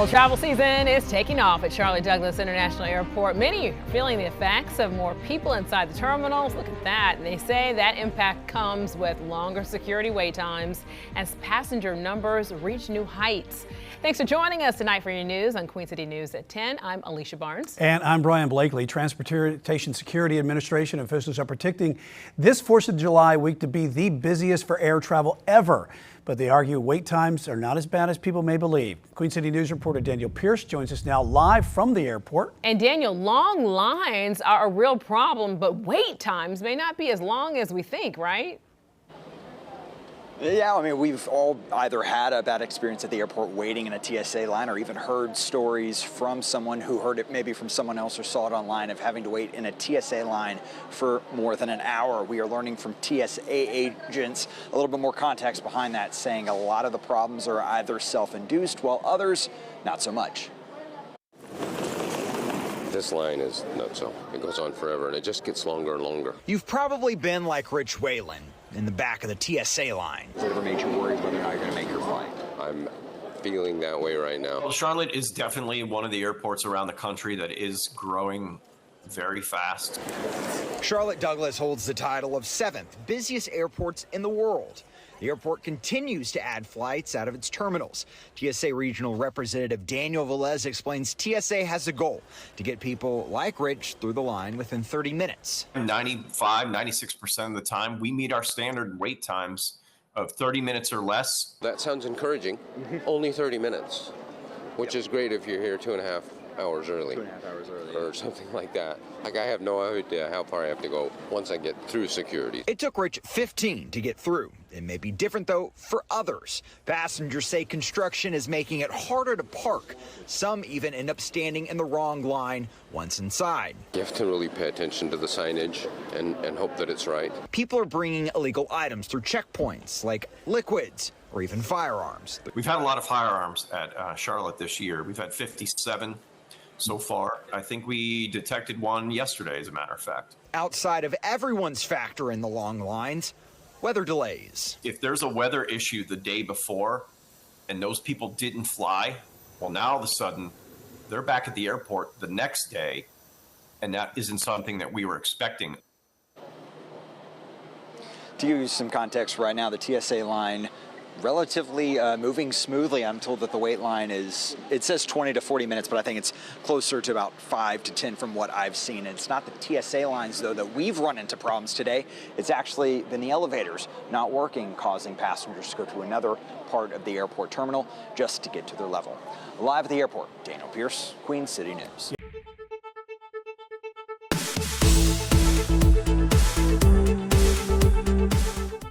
Well, travel season is taking off at Charlotte Douglas International Airport. Many are feeling the effects of more people inside the terminals. Look at that. And they say that impact comes with longer security wait times as passenger numbers reach new heights. Thanks for joining us tonight for your news on Queen City News at 10. I'm Alicia Barnes. And I'm Brian Blakely. Transportation Security Administration officials are predicting this 4th of July week to be the busiest for air travel ever. But they argue wait times are not as bad as people may believe. Queen City News reporter Daniel Pierce joins us now live from the airport. And Daniel, long lines are a real problem, but wait times may not be as long as we think, right? Yeah, I mean, we've all either had a bad experience at the airport waiting in a TSA line or even heard stories from someone who heard it maybe from someone else or saw it online of having to wait in a TSA line for more than an hour. We are learning from TSA agents a little bit more context behind that, saying a lot of the problems are either self-induced while others not so much. This line is nuts. It goes on forever and it just gets longer and longer. You've probably been like Rich Whalen in the back of the TSA line. Has it ever made you worried whether or not you're going to make your flight? I'm feeling that way right now. Well, Charlotte is definitely one of the airports around the country that is growing very fast. Charlotte Douglas holds the title of 7th busiest airports in the world. The airport continues to add flights out of its terminals. TSA Regional Representative Daniel Velez explains TSA has a goal to get people like Rich through the line within 30 minutes. 96% of the time, we meet our standard wait times of 30 minutes or less. That sounds encouraging. Only 30 minutes, which is great if you're here 2.5 hours early. 2.5 hours early. Or something like that. Like, I have no idea how far I have to go once I get through security. It took Rich 15 to get through. It may be different, though, for others. Passengers say construction is making it harder to park. Some even end up standing in the wrong line once inside. You have to really pay attention to the signage and hope that it's right. People are bringing illegal items through checkpoints, like liquids or even firearms. We've had a lot of firearms at Charlotte this year. We've had 57 so far. I think we detected one yesterday, as a matter of fact. Outside of everyone's factor in the long lines, weather delays. If there's a weather issue the day before and those people didn't fly, well, now all of a sudden they're back at the airport the next day, and that isn't something that we were expecting. To give you some context right now, the TSA line relatively moving smoothly. I'm told that the wait line is, it says 20 to 40 minutes, but I think it's closer to about 5 to 10 from what I've seen. And it's not the TSA lines, though, that we've run into problems today. It's actually been the elevators not working, causing passengers to go to another part of the airport terminal just to get to their level. Live at the airport, Daniel Pierce, Queen City News.